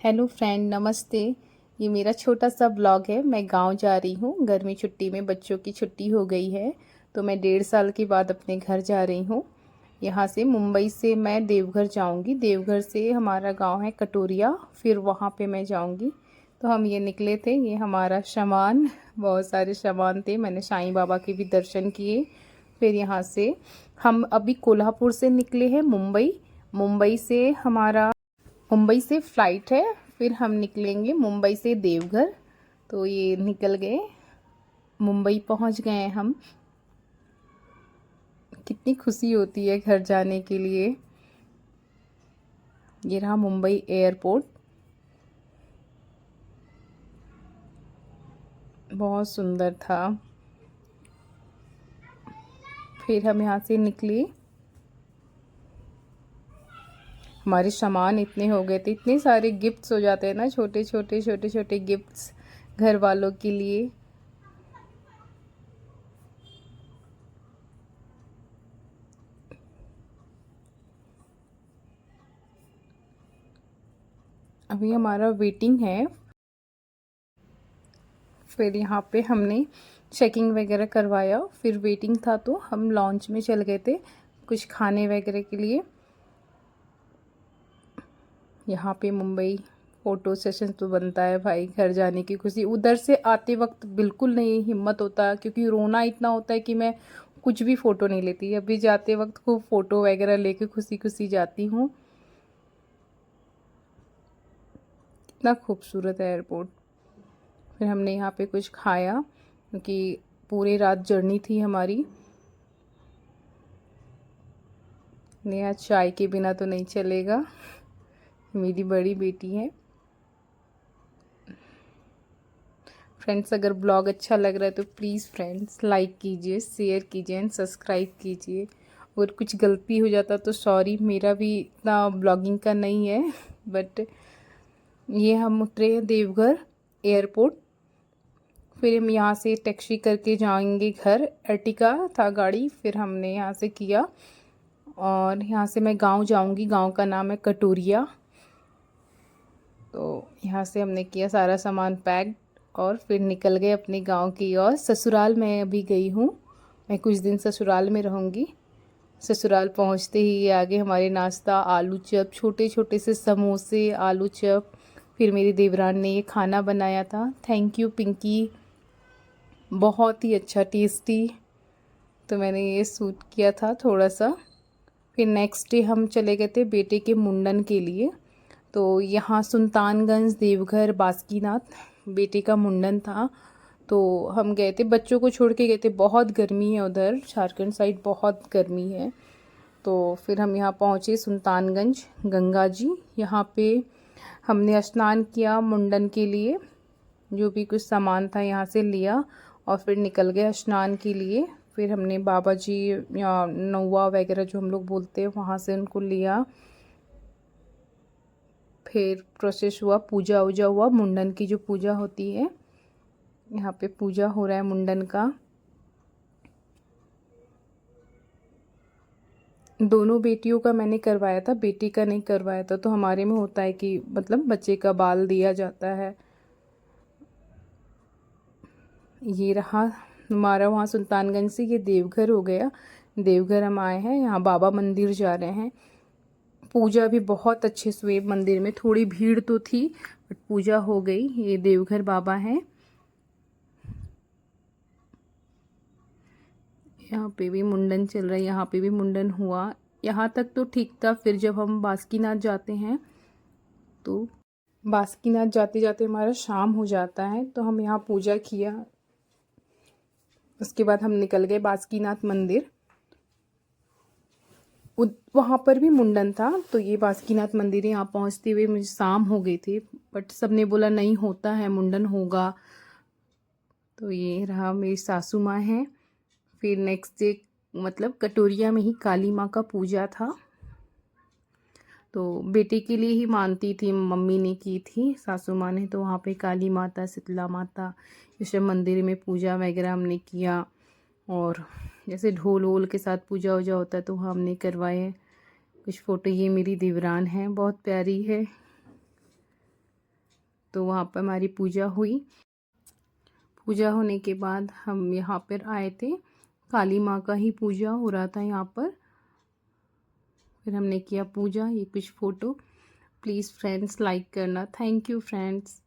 Hello friend, नमस्ते। ये मेरा छोटा सा ब्लॉग है। मैं गांव जा रही हूँ। गर्मी छुट्टी में बच्चों की छुट्टी हो गई है, तो मैं 1.5 साल के बाद अपने घर जा रही हूँ। यहाँ से मुंबई से मैं देवघर जाऊँगी। देवघर से हमारा गांव है कटोरिया, फिर वहाँ पे मैं जाऊँगी। तो हम ये निकले थे। ये हमारा सामान, बहुत सारे सामान थे। मैंने साईं बाबा के भी दर्शन किए। फिर यहाँ से हम अभी कोल्हापुर से निकले हैं मुंबई। मुंबई से फ़्लाइट है, फिर हम निकलेंगे मुंबई से देवघर। तो ये निकल गए, मुंबई पहुंच गए हम। कितनी खुशी होती है घर जाने के लिए। ये रहा मुंबई एयरपोर्ट, बहुत सुंदर था। फिर हम यहाँ से निकले। हमारे सामान इतने हो गए थे, इतने सारे गिफ्ट्स हो जाते हैं ना, छोटे छोटे गिफ्ट्स घर वालों के लिए। अभी हमारा वेटिंग है। फिर यहाँ पे हमने चेकिंग वगैरह करवाया, फिर वेटिंग था तो हम लॉन्च में चल गए थे कुछ खाने वगैरह के लिए। यहाँ पे मुंबई फ़ोटो सेशन तो बनता है भाई, घर जाने की खुशी। उधर से आते वक्त बिल्कुल नहीं हिम्मत होता, क्योंकि रोना इतना होता है कि मैं कुछ भी फ़ोटो नहीं लेती। अभी जाते वक्त खूब फ़ोटो वगैरह लेके खुशी खुशी जाती हूँ। इतना खूबसूरत है एयरपोर्ट। फिर हमने यहाँ पे कुछ खाया, क्योंकि पूरी रात जर्नी थी हमारी। नेहा चाय के बिना तो नहीं चलेगा, मेरी बड़ी बेटी है। फ्रेंड्स, अगर ब्लॉग अच्छा लग रहा है तो प्लीज़ फ्रेंड्स लाइक कीजिए, शेयर कीजिए एंड सब्सक्राइब कीजिए। और कुछ गलती हो जाता तो सॉरी, मेरा भी इतना ब्लॉगिंग का नहीं है। बट ये हम उतरे देवघर एयरपोर्ट। फिर हम यहाँ से टैक्सी करके जाएंगे घर। अर्टिका था गाड़ी, फिर हमने यहाँ से किया। और यहाँ से मैं गांव जाऊंगी। गांव का नाम है कटोरिया। तो यहाँ से हमने किया सारा सामान पैक और फिर निकल गए अपने गांव की ओर। ससुराल मैं अभी गई हूँ। मैं कुछ दिन ससुराल में रहूँगी। ससुराल पहुँचते ही आगे हमारे नाश्ता, आलू चप, छोटे छोटे से समोसे, आलू चप। फिर मेरी देवरान ने ये खाना बनाया था। थैंक यू पिंकी, बहुत ही अच्छा टेस्टी। तो मैंने ये सूट किया था थोड़ा सा। फिर नेक्स्ट डे हम चले गए थे बेटे के मुंडन के लिए। तो यहाँ सुल्तानगंज, देवघर, बासुकीनाथ बेटे का मुंडन था। तो हम गए थे, बच्चों को छोड़ के गए थे। बहुत गर्मी है उधर, झारखंड साइड बहुत गर्मी है। तो फिर हम यहाँ पहुँचे सुल्तानगंज गंगा जी। यहाँ पे हमने स्नान किया मुंडन के लिए। जो भी कुछ सामान था यहाँ से लिया और फिर निकल गए स्नान के लिए। फिर हमने बाबा जी या नौवा वगैरह जो हम लोग बोलते हैं वहाँ से उनको लिया। फिर प्रोसेस हुआ, पूजा वूजा हुआ, मुंडन की जो पूजा होती है। यहाँ पे पूजा हो रहा है मुंडन का। दोनों बेटियों का मैंने करवाया था, बेटी का नहीं करवाया था। तो हमारे में होता है कि मतलब बच्चे का बाल दिया जाता है। ये रहा हमारा वहाँ सुल्तानगंज से ये देवघर हो गया। देवघर हम आए हैं, यहाँ बाबा मंदिर जा रहे हैं। पूजा भी बहुत अच्छे से हुई मंदिर में। थोड़ी भीड़ तो थी बट पूजा हो गई। ये देवघर बाबा हैं। यहाँ पे भी मुंडन चल रहा है, यहाँ पे भी मुंडन हुआ। यहाँ तक तो ठीक था। फिर जब हम बासुकीनाथ जाते हैं तो बासुकीनाथ जाते जाते हमारा शाम हो जाता है। तो हम यहाँ पूजा किया, उसके बाद हम निकल गए बासुकीनाथ मंदिर। वहाँ पर भी मुंडन था। तो ये बासुकीनाथ मंदिर यहाँ पहुँचते हुए मुझे शाम हो गई थी, बट सबने बोला नहीं होता है, मुंडन होगा। तो ये रहा मेरी सासू माँ हैं। फिर नेक्स्ट डे मतलब कटोरिया में ही काली माँ का पूजा था। तो बेटे के लिए ही मानती थी, मम्मी ने की थी, सासू माँ ने। तो वहाँ पे काली माता, शीतला माता, जैसे मंदिर में पूजा वगैरह हमने किया। और जैसे ढोल वोल के साथ पूजा वूजा होता है तो वहाँ हमने करवाए कुछ फ़ोटो। ये मेरी देवरान है, बहुत प्यारी है। तो वहाँ पर हमारी पूजा हुई। पूजा होने के बाद हम यहाँ पर आए थे, काली माँ का ही पूजा हो रहा था यहाँ पर। फिर हमने किया पूजा। ये कुछ फ़ोटो, प्लीज़ फ्रेंड्स लाइक करना। Thank you friends.